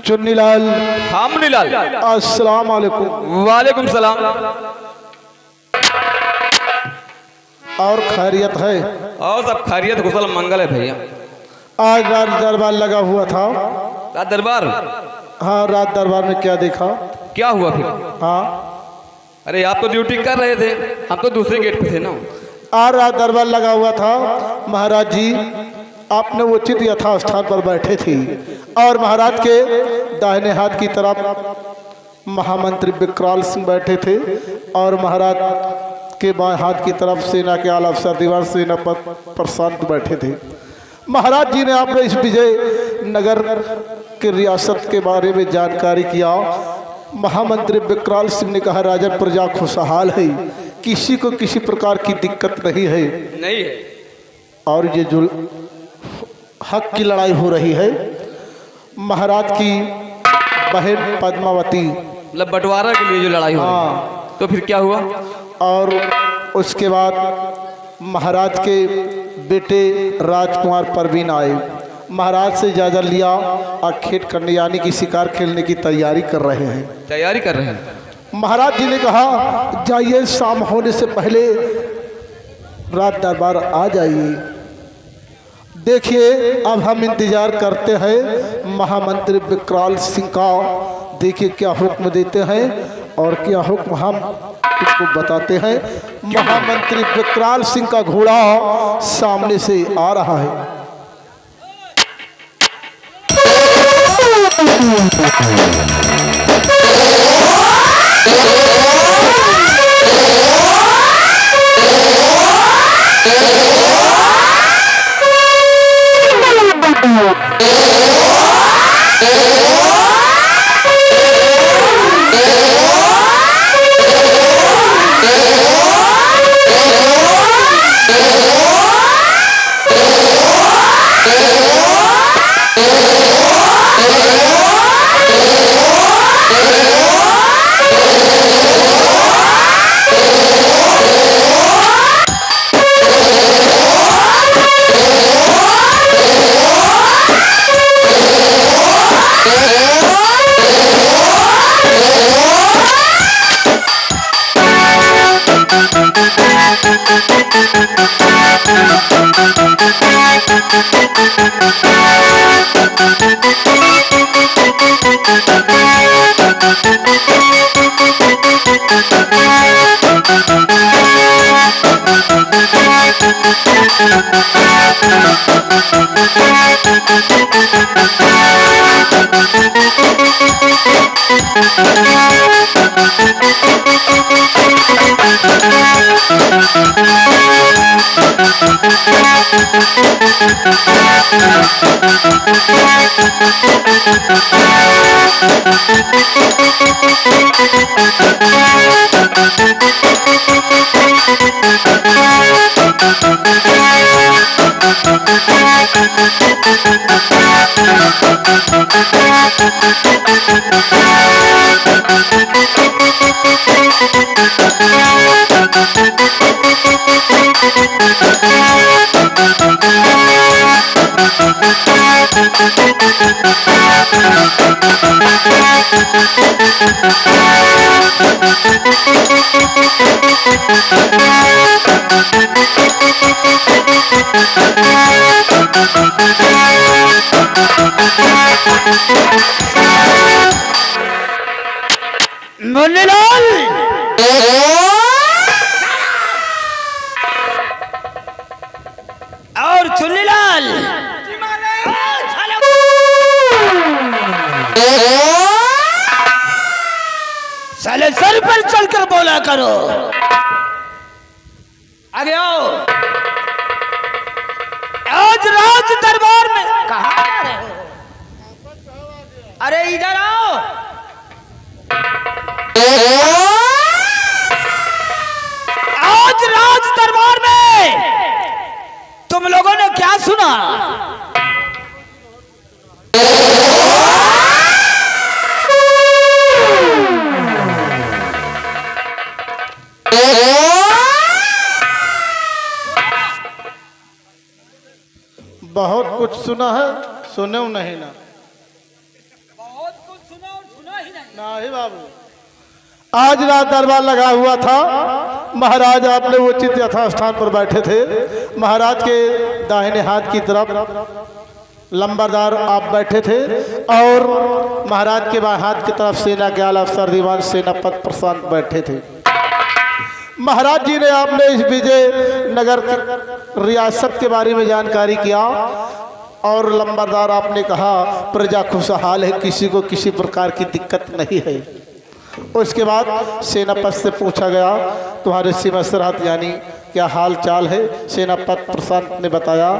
चुन्नीलाल, हाँ मुन्नीलाल। अस्सलाम वालेकुम। वालेकुम सलाम। और खैरियत है? और सब खैरियत कुशल मंगल है भैया। आज रात दरबार लगा हुआ था। रात दरबार? हाँ, रात दरबार में क्या देखा? क्या हुआ फिर? हाँ, अरे आप तो ड्यूटी कर रहे थे, हम तो दूसरे गेट पे थे ना। आज रात दरबार लगा हुआ था। महाराज जी आपने उचित यथा स्थान पर बैठे थे और महाराज के दाहिने हाथ की तरफ महामंत्री विकराल सिंह बैठे थे और महाराज के बाएं हाथ की तरफ सेना के आला अफसर दीवान सेनापति प्रशांत बैठे थे। महाराज जी ने आपने इस विजय नगर के रियासत के बारे में जानकारी किया। महामंत्री विकराल सिंह ने कहा, राजन प्रजा खुशहाल है, किसी को किसी प्रकार की दिक्कत नहीं है। नहीं है। और ये जो हक की लड़ाई हो रही है, महाराज की बहन पद्मावती, मतलब बंटवारा के लिए जो लड़ाई हो रही है। तो फिर क्या हुआ? और उसके बाद महाराज के बेटे राजकुमार परवीन आए, महाराज से इजाज़त लिया और खेत करने यानी कि शिकार खेलने की तैयारी कर रहे हैं। तैयारी कर रहे हैं। महाराज जी ने कहा, जाइए शाम होने से पहले रात दरबार आ जाइए। देखिए अब हम इंतजार करते हैं महामंत्री विकराल सिंह का, देखिए क्या हुक्म देते हैं और क्या हुक्म हम तुमको बताते हैं। महामंत्री विकराल सिंह का घोड़ा सामने से आ रहा है। मुन्नीलाल, और चुन्नीलाल, साले सर पर चलकर बोला करो। आगे आओ। आज राज दरबार में कहाँ जा रहे हो? अरे इधर आओ। आज राज दरबार में तुम लोगों ने क्या सुना? कुछ सुना है, सुने हो नहीं ना? बहुत कुछ सुना और सुना ही नहीं। नहीं बाबू, आज रात दरबार लगा हुआ था। महाराज आपने उचित यथा स्थान पर बैठे थे। महाराज के दाहिने हाथ की तरफ लंबरदार आप बैठे थे और महाराज के बाएं हाथ की तरफ सेना के आला अफसर दीवान सेनापति प्रशांत बैठे थे। महाराज जी ने आपने इस विजय नगर की रियासत के बारे में जानकारी किया और लंबरदार आपने कहा प्रजा खुशहाल है, किसी को किसी प्रकार की दिक्कत नहीं है। उसके बाद सेनापति से पूछा गया तुम्हारे सीमा सरहद यानी क्या हाल चाल है। सेनापति प्रशांत ने बताया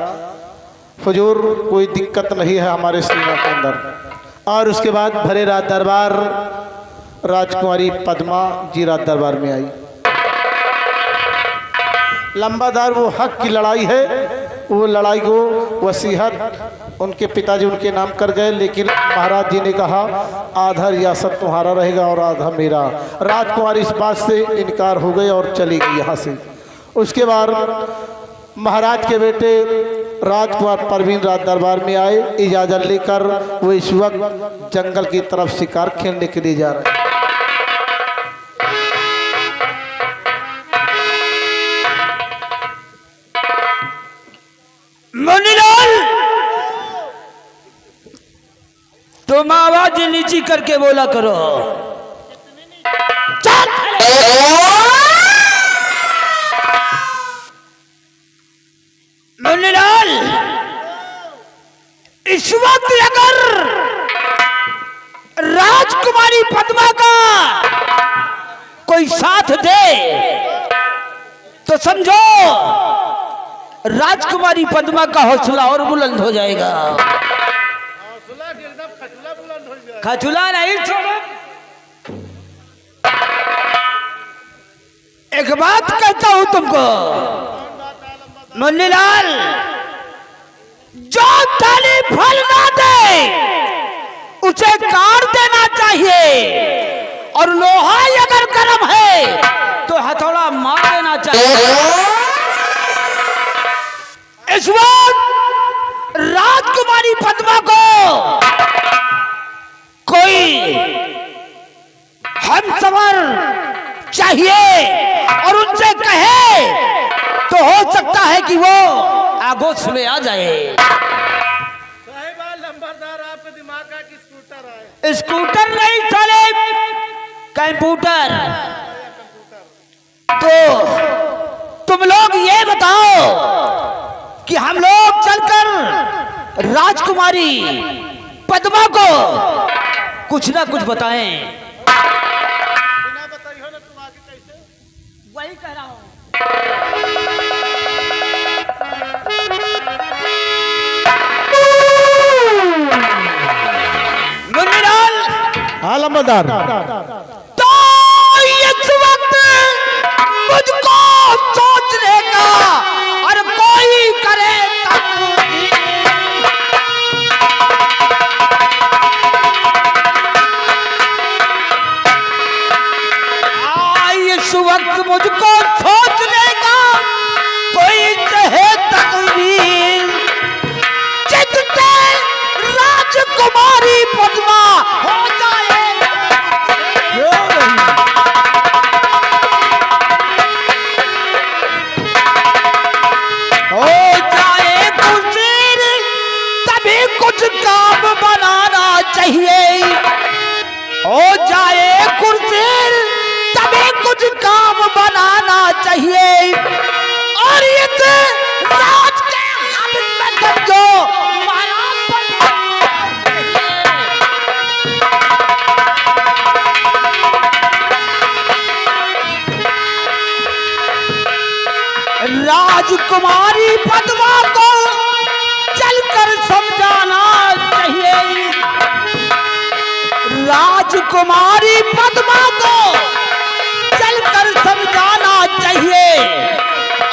हुजूर कोई दिक्कत नहीं है हमारे सीमा के अंदर। और उसके बाद भरे रात दरबार राजकुमारी पद्मा जी रात दरबार में आई। लंबादार वो हक की लड़ाई है, वो लड़ाई को वसीहत उनके पिताजी उनके नाम कर गए, लेकिन महाराज जी ने कहा आधा रियासत तुम्हारा रहेगा और आधा मेरा। राजकुमारी इस बात से इनकार हो गए और चली गई यहाँ से। उसके बाद महाराज के बेटे राजकुमार परवीन राज दरबार में आए इजाज़त लेकर। वो इस वक्त जंगल की तरफ शिकार खेलने के लिए जा रहे हैं। मुनीलाल, तुम आवाज नीची करके बोला करो। चल! मुनीलाल, इस वक्त अगर राजकुमारी पद्मा का कोई साथ दे तो समझो राजकुमारी पद्मा का हौसला और बुलंद हो जाएगा। खचुला नहीं छोड़ो। एक बात कहता हूं तुमको मुन्नीलाल, जो ताली फल ना दे उसे काट देना चाहिए और लोहा अगर गर्म है तो हथौड़ा मार देना चाहिए। इस वक्त राजकुमारी पद्मा को कोई हमसफर चाहिए और उनसे कहे तो हो सकता है कि वो आगोश में आ जाए। लंबरदार आपके दिमाग का कि स्कूटर है? स्कूटर नहीं चले, कंप्यूटर। तो तुम लोग ये बताओ कि हम लोग चलकर राजकुमारी पद्मा को कुछ ना कुछ बताएं। वही कह रहा हूं। मुन्नीलाल, हाँ लंबरदार, तो इस वक्त मुझको सोचने का और कोई करे इस वक्त मुझको सोचने का कोई चाहे तकदीर जितने राजकुमारी पद्मा हो जाए। हो जाए कुशीर तभी कुछ काम बनाना चाहिए। हो जाए कुशीर तभी कुछ काम बनाना चाहिए। और ये राज के हाथ में समझो महाराज राजकुमारी पद्मा को चलकर समझाना चाहिए। राजकुमारी पद्मा को चलकर समझाना चाहिए।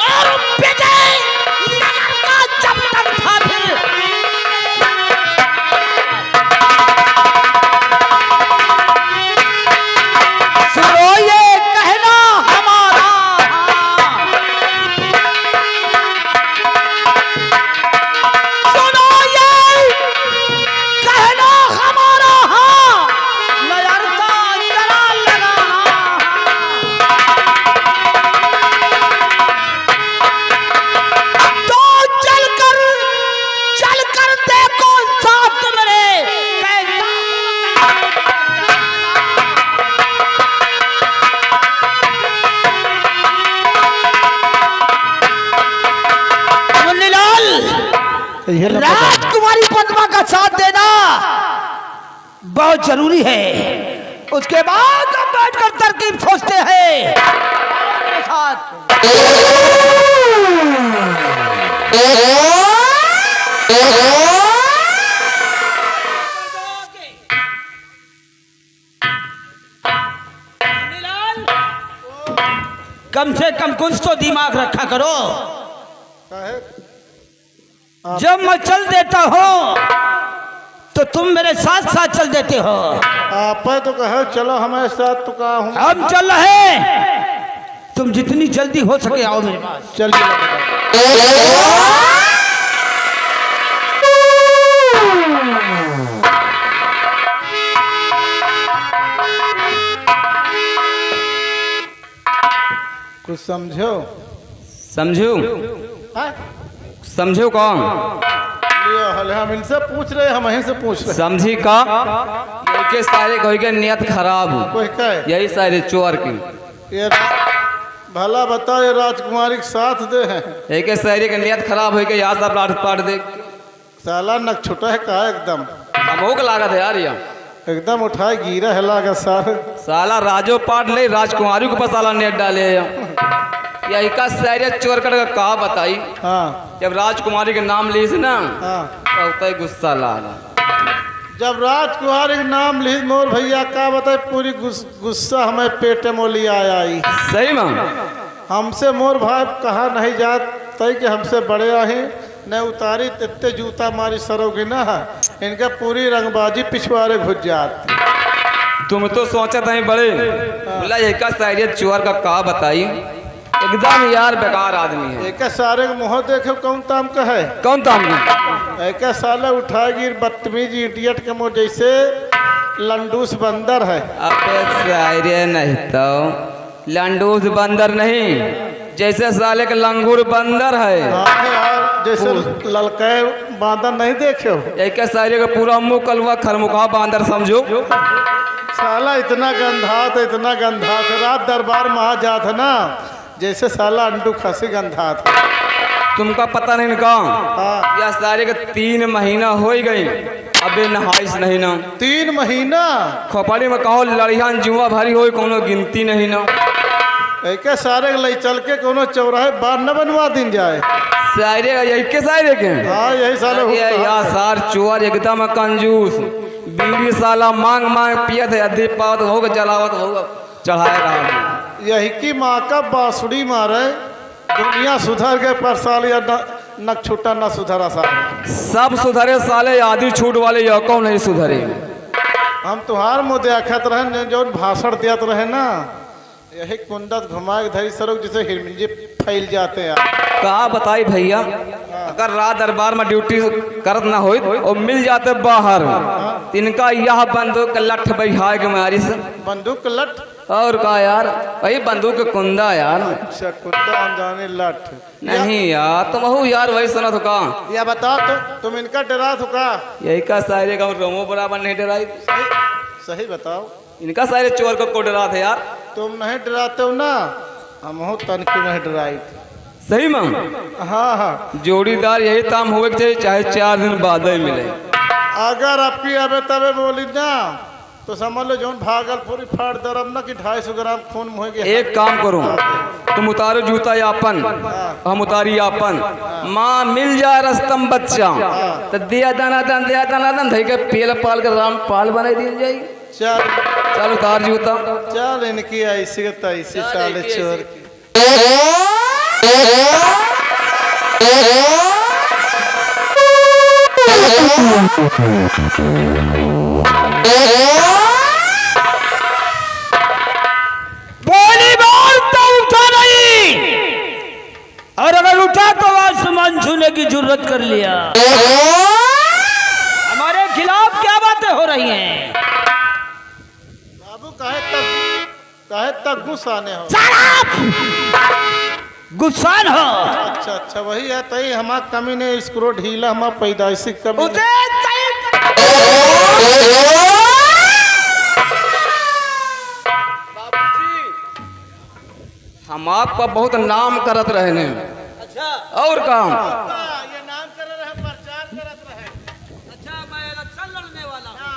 और विजय नगर का जब तक था फिर सुनो ये कहना हमारा, सुनो साथ देना बहुत जरूरी है। उसके बाद हम बैठकर तरकीब सोचते हैं। मेरे साथ कम से कम कुछ तो दिमाग रखा करो। जब मैं चल देता हूँ तो तुम मेरे साथ साथ चल देते हो। आप तो कहो चलो हमारे साथ, तो कहा हूँ हम चल रहे हैं, तुम जितनी जल्दी हो सके आओ मेरे पास। चलिए। कुछ समझो। समझू हाँ? समझू कौन? हम इनसे पूछ रहे, हम यहीं से पूछ रहे। समझी का के सारे कोई के नियत खराब हो, कोई कहे यही सारे चोर की। ये भला बताओ, ये राजकुमारी के साथ दे हैं, एक सारे के नियत खराब हो के यहाँ सब लाट पाट दे। साला नक छुटा है कहा एकदम, हमोक लागत है यार, यहाँ एकदम उठाए गिरा है लागा सारे। साला राजो पाट ले राजकुमारी के पास साला नेट डाले। यही का सारे चोर कर कहा बताई। हाँ जब राजकुमारी के नाम ली ना हाँ, तो गुस्सा लाला। जब राजकुमारी के नाम ली मोर भैया का बताए, पूरी गुस्सा हमें पेटे मोली आया आई। सही में हमसे मोर भाई कहा नहीं जात तय कि हमसे बड़े आही न उतारी, इतने जूता मारी सरोगी ना, इनका पूरी रंगबाजी पिछवाड़े घुस जाती। तुम तो सोचा था बड़े, बोला एक शायद चोर का कहा बताई, एकदम यार बेकार आदमी है। एक सारे मुँह देखे कौन ताम का है, कौन ताम एक साले उठाएगी बदतमीज इडियट के मुँह जैसे लंडूस बंदर है। अबे शायरे नहीं तो लंडूस बंदर नहीं, जैसे साले के लंगूर बंदर है। हाँ यार, जैसे ललके बांदर नहीं देखे हो, एक शायरे का पूरा मुँह कलवा खरमुखा बांदर समझो। साला इतना गंधात, इतना गंधात, रात दरबार में आ जात है ना, जैसे साला अंडू खसी गंधात। तुमका पता नहीं का हाँ। या सारे के 3 महीना हो गई, अबे नहाइस नहीं ना। 3 महीना खोपड़ी में कहो लड़ियान जुआ भारी हो, कोनो गिनती नहीं ना। एक सारे ले चल के कोनो चौराहे बार न बनवा दिन जाए। सारे यही के सारे के हाँ यही साले या सार चोर एकदम कंजूस, बीड़ी साला मांग मांग पियत है, अधी पावत होगा जलावत होगा चढ़ाए रहा। यही की माँ का बांसुड़ी मारे, दुनिया सुधर गए पर साल या न छूटा न सुधरा साले। सब सुधरे साले, आधी छूट वाले या कौन नहीं सुधरे। हम तुहार मुँह देखत रहे जो भाषण दियत रहे ना, यही कुंडत घुमा के धरी सरोग जैसे हिरमिंजी फैल जाते हैं। कहा बताई भैया, अगर रात दरबार में ड्यूटी करत ना हो और मिल जाते बाहर, इनका यह बंदूक लठ बैठा के मारी से। बंदूक लठ और कहा यार वही बंदूक कुंदा यार। अच्छा कुंदा अनजाने लठ नहीं यार, तुम हो यार वही सुना तो का। या बताओ तो तुम इनका डरा तो का, यही का सारे का रोमो बराबर नहीं डराई। सही बताओ, इनका सारे चोर को डरा थे यार। तुम नहीं डराते हो ना, हम हो तनकी नहीं डराई। सही में हाँ हाँ, जोड़ीदार यही ताम हुए के चाहे 4 दिन बाद ही मिले। अगर आपकी अबे तबे बोली ना तो समझ लो जो भागलपुरी फाड़ दरब ना कि 250 ग्राम खून मुँह के। एक काम करो, तुम उतारो जूता यापन, हम उतारी यापन, माँ मिल जाए रस्तम बच्चा तो दिया दाना दान धई के पेल पाल के राम पाल बना दी जाई। चल चल उतार जूता। चल इनकी ऐसी के तैसी साले चोर की। पहली बार तो उठा नहीं, और अगर उठा तो आसमान छूने की जरूरत कर लिया। हमारे खिलाफ क्या बातें हो रही हैं? बाबू काहे तक गुस्साने हो? गुस्सान हो? अच्छा अच्छा वही है तई हमार कमी ने स्क्रू ढीला, हमार पैदाइशी कमी नहीं। हम आपका बहुत नाम करत रहे ने। अच्छा और काम ये नाम कर रहे, प्रचार करत रहे। अच्छा, मैं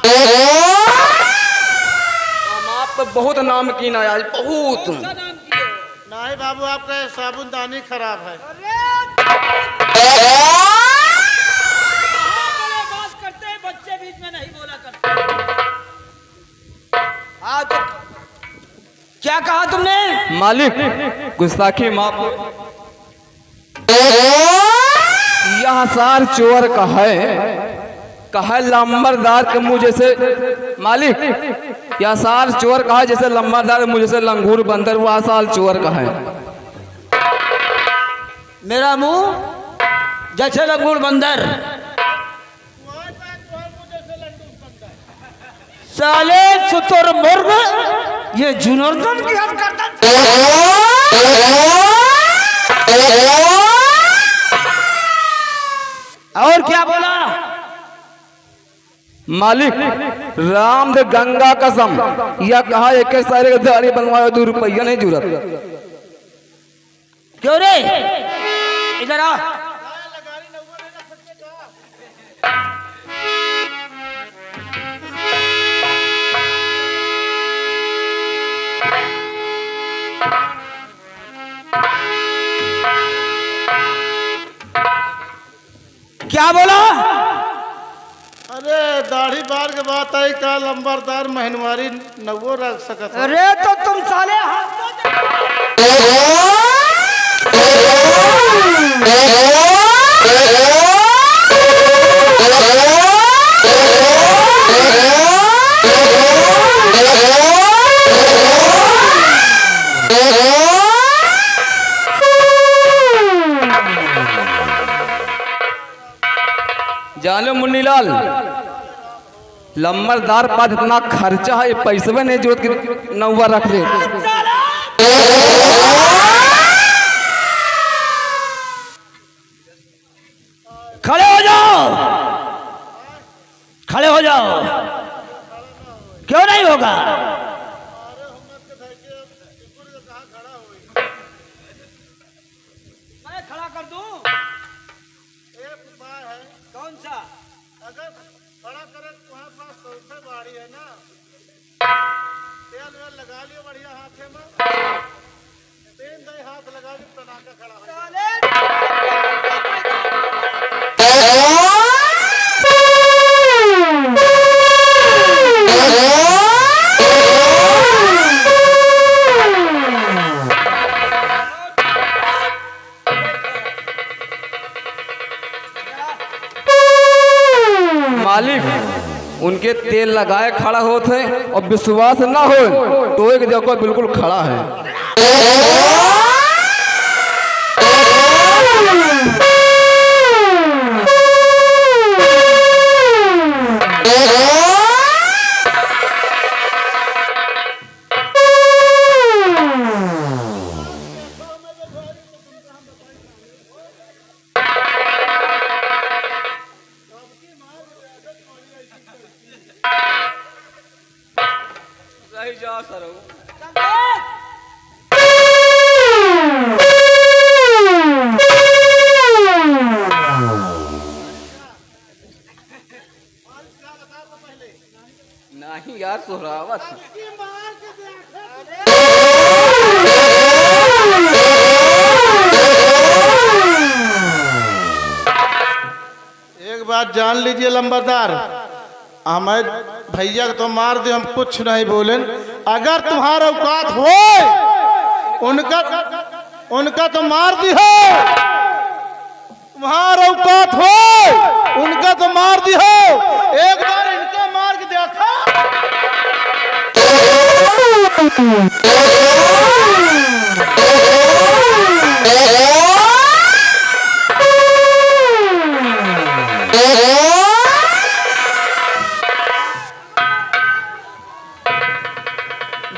हम आप पे बहुत नामकीन है आज, बहुत। नहीं बाबू, आपका साबुनदानी खराब है। बात करते हैं, बच्चे बीच में नहीं बोला करते। हाँ तो क्या कहा तुमने? मालिक गुस्ताखी माफ। यह सार चोर का है लंबरदार के मुंह जैसे। मालिक यह सार चोर का है जैसे लंबरदार मुंह जैसे लंगूर बंदर, वह साल चोर का है। मेरा मुंह जैसे लंगूर बंदर, साले सुतुर मुर्ग, ये जुनर्दन की हद करता। और क्या बोला? मालिक राम दे गंगा कसम, यह कहा एक सारे के दाढ़ी बनवाओ, 2 रुपया नहीं जरूरत। क्यों रे? इधर आ। क्या बोला? अरे दाढ़ी बार के बात आई का लंबरदार महनवारी नवो रख सकत है। अरे तो तुम साले हाथ जानो मुन्नीलाल, लंबरदार पास इतना खर्चा है, पैसे में नहीं जरूरत कि नौवा रख ले। खड़े हो जाओ, खड़े हो जाओ। क्यों नहीं होगा? मैं खड़ा कर दूं? एक उपाय है। कौन सा? अगर खड़ा करे तुम्हारे पास सबसे बाड़ी है ना, तेल वेल लगा लियो बढ़िया हाथे में, 3 हाथ लगा के तनाका खड़ा हो जाए। मालिक उनके तेल लगाए खड़ा होते और विश्वास ना हो तो एक जगह बिल्कुल खड़ा है। रही जा सर नहीं यार सोहरावत। एक बात जान लीजिए लंबरदार, हमें भैया को तो मार दे, हम कुछ नहीं बोले। अगर तुम्हारा औकात हो उनका तो मार दी हो, तुम्हारा औकात हो उनका तो मार दी हो। एक बार इनका मार के देखा।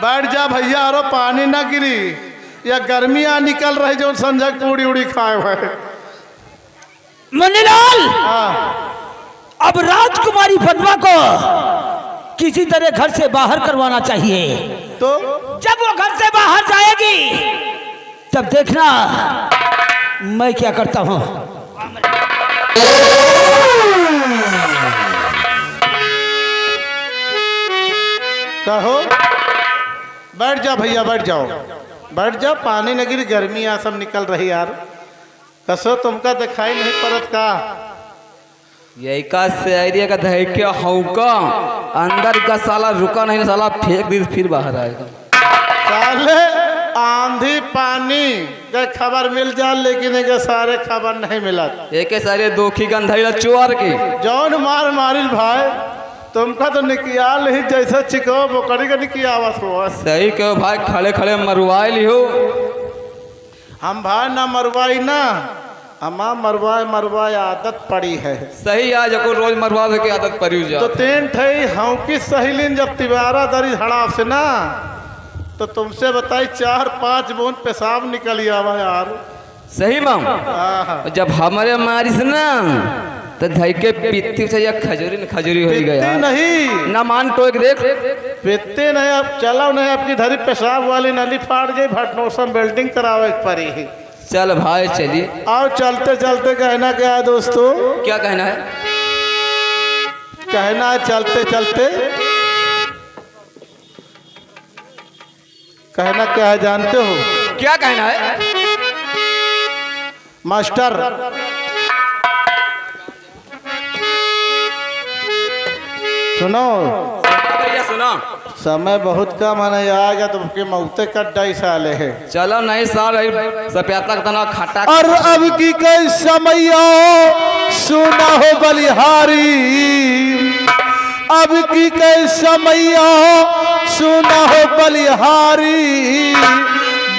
बैठ जा भैया, और पानी ना गिरी या गर्मियां निकल रही जो संजय पूड़ी उड़ी खाए हुए। मुन्नीलाल, अब राजकुमारी फतवा को किसी तरह घर से बाहर करवाना चाहिए। तो जब वो घर से बाहर जाएगी तब देखना मैं क्या करता हूं। कहो बैठ जाओ भैया, बैठ जाओ, बैठ जाओ। पानी न गिरी, गर्मी यहाँ सब निकल रही यार। कसो तुमका दिखाई नहीं पड़त का? यही का शायरी का धैर्य हौका अंदर का साला रुका नहीं, साला फेंक दी फिर बाहर आएगा। साले आंधी पानी के खबर मिल जा, लेकिन एक सारे खबर नहीं मिला। एक सारे दो की गंधाई चुआर के जौन मार मारिल भाई, तुमका तो निकियाल ही जैसे चिको बोकरी का निकियावत हो। सही कहो भाई, खड़े खड़े मरवाई हो। हम भाई ना मरवाई ना, हमा मरवाए आदत पड़ी है। सही आज को रोज मरवा के आदत पड़ी जा। तो तीन ठई हाँ की सहेलिन जब तिवारा दरी हड़ाप से ना, तो तुमसे बताई 4-5 बूंद पेशाब निकल आवा यार। सही माम आहा। जब हमारे मारिस ना तो धई के पीती से या खजूरी हो गया यार। नहीं ना मान तो एक देख पीते नहीं, अब चलो नहीं, अपनी धरी पेशाब वाली नली फाड़ गई, भटनोसम बिल्डिंग करावे पड़ी है। चल भाई चलिए। आओ चलते चलते कहना क्या है दोस्तों? क्या कहना है? कहना है चलते चलते कहना क्या है जानते हो? क्या कहना है मास्टर? सुनो भैया सुना, समय बहुत कम है, आएगा तो आपके मौते कट्टा साले है। चलो नहीं साल सप्याता तना खटा। और अब की कई समय सुना हो बलिहारी, अब की कई समय सुना हो बलिहारी,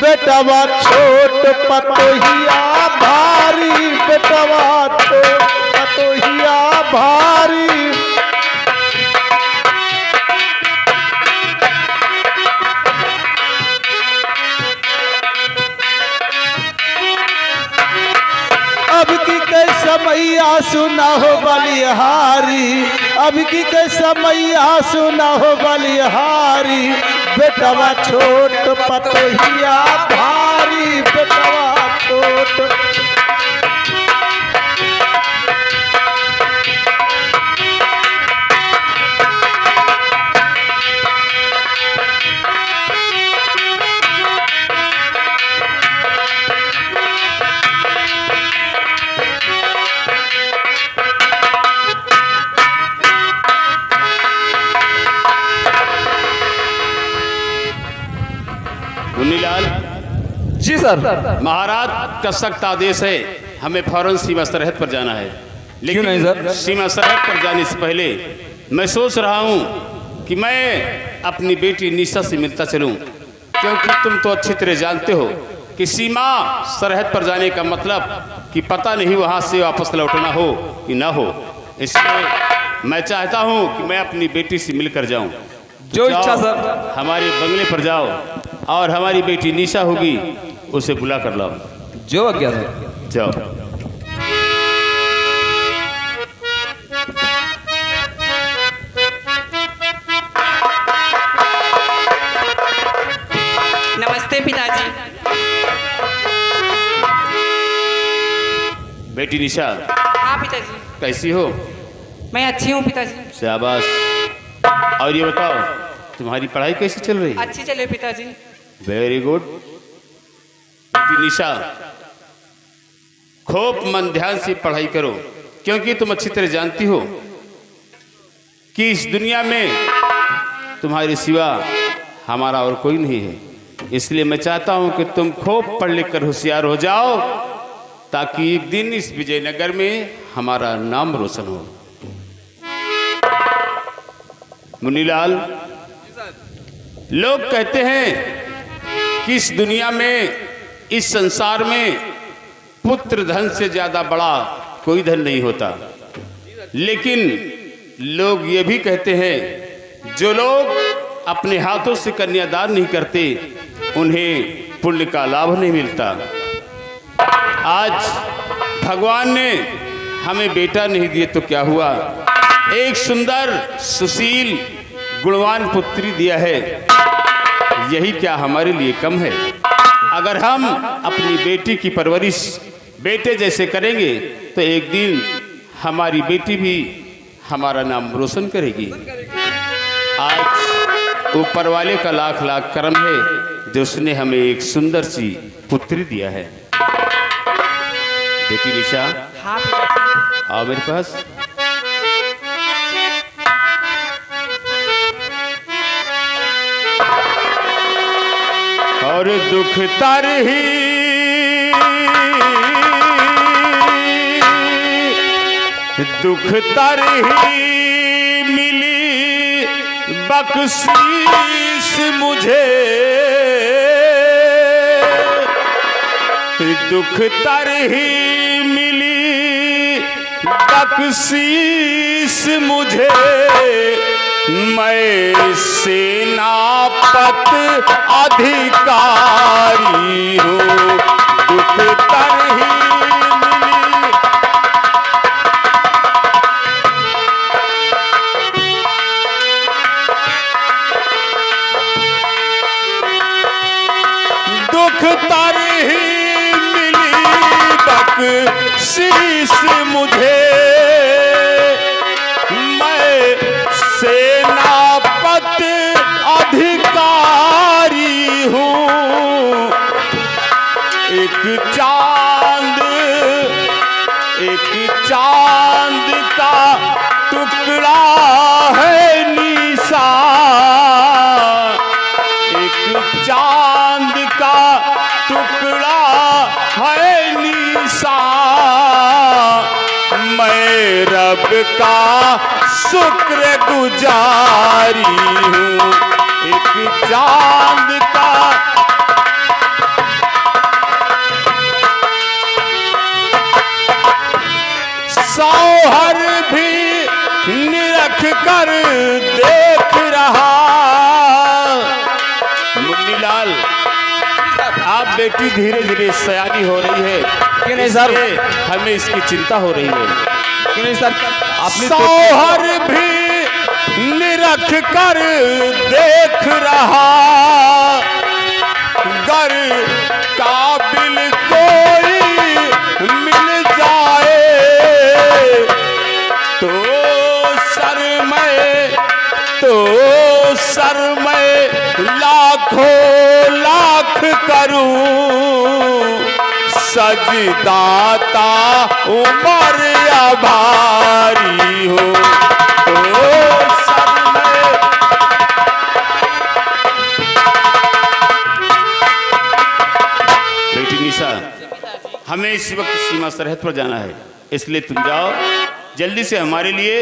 बेटवा छोट पतोहिया भारी, बेटवा छोट पतोहिया भारी। अब की के समैया सुना हो बलिहारी, अब की के समैया सुना हो बलिहारी, बेटवा छोट पतोहिया भारी, बेटवा छोट। मुन्नीलाल जी सर। महाराज का सख्त आदेश है, हमें फौरन सीमा सरहद पर जाना है। लेकिन नहीं सर? सीमा सरहद पर जाने से पहले मैं सोच रहा हूं कि मैं अपनी बेटी निशा से मिलता चलूं, क्योंकि तुम तो अच्छी तरह जानते हो कि सीमा सरहद पर जाने का मतलब कि पता नहीं वहां से वापस लौटना हो कि ना हो। इसलिए मैं चाहता हूं कि मैं अपनी बेटी से मिलकर जाऊं। जो इच्छा जाओ, सर। हमारे बंगले पर जाओ और हमारी बेटी निशा होगी, उसे बुला कर लाओ। जो आज्ञा सर। जाओ। नमस्ते पिताजी। बेटी निशा, हाँ पिताजी। कैसी हो? मैं अच्छी हूँ पिताजी। शाबाश। और ये बताओ, तुम्हारी पढ़ाई कैसी चल रही है? अच्छी चले पिताजी। Very good. बेटी निशा, खूब मन ध्यान से पढ़ाई करो, क्योंकि तुम अच्छी तरह जानती हो कि इस दुनिया में तुम्हारे सिवा हमारा और कोई नहीं है। इसलिए मैं चाहता हूं कि तुम खूब पढ़ लिख कर होशियार हो जाओ, ताकि एक दिन इस विजयनगर में हमारा नाम रोशन हो। मुन्नीलाल, लोग कहते हैं कि इस दुनिया में, इस संसार में पुत्र धन से ज्यादा बड़ा कोई धन नहीं होता। लेकिन लोग ये भी कहते हैं, जो लोग अपने हाथों से कन्यादान नहीं करते, उन्हें पुण्य का लाभ नहीं मिलता। आज भगवान ने हमें बेटा नहीं दिए तो क्या हुआ, एक सुंदर सुशील गुणवान पुत्री दिया है। यही क्या हमारे लिए कम है? अगर हम अपनी बेटी की परवरिश बेटे जैसे करेंगे तो एक दिन हमारी बेटी भी हमारा नाम रोशन करेगी। आज ऊपर वाले का लाख लाख करम है जो उसने हमें एक सुंदर सी पुत्री दिया है। बेटी निशा, हाँ पिताजी। आओ मेरे पास। और दुख तर ही मिली बख्शीश मुझे, दुख तर ही मिली बख्शीश मुझे, मैं सेनापत अधिकारी हूँ, दुख तर ही दुख तर ही मिली बख्शीश मुझे, मैं सेनापत अधिकारी हूँ, एक चांद का टुकड़ा है निशान, एक चांद का टुकड़ा है निशान, मैं रब का शुक्रगुजारी हूँ, एक चांद का सौहर भी निरख कर देख रहा। मुन्नीलाल, आप बेटी धीरे धीरे सयानी हो रही है कि नहीं सर? हमें इसकी चिंता हो रही है कि नहीं सर? आपने सौहर भी निरख कर देख रहा, गर काबिल कोई मिल जाए तो सर मैं लाखों लाख करूं, सजदाता उमर आभारी हो, तो सर मैं बेटी निशा, हमें इस वक्त सीमा सरहद पर जाना है, इसलिए तुम जाओ जल्दी से हमारे लिए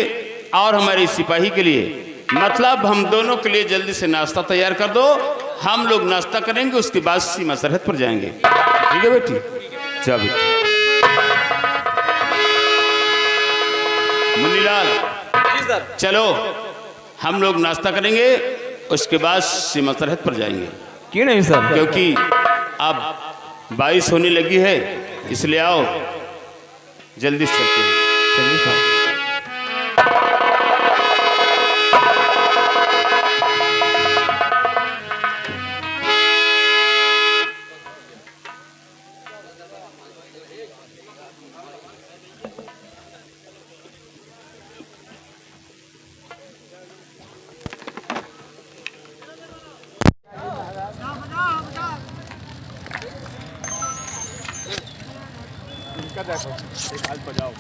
और हमारे सिपाही के लिए, मतलब हम दोनों के लिए जल्दी से नाश्ता तैयार कर दो। हम लोग नाश्ता करेंगे, उसके बाद सीमा सरहद पर जाएंगे। ठीक है बेटी? जा बेटी। मुन्नीलाल, चलो हम लोग नाश्ता करेंगे, उसके बाद सीमा सरहद पर जाएंगे। क्यों नहीं सर? क्योंकि अब बारिश होने लगी है, इसलिए आओ जल्दी से चलते हैं। चलिए सर। देखो, एक हाथ बजाओ।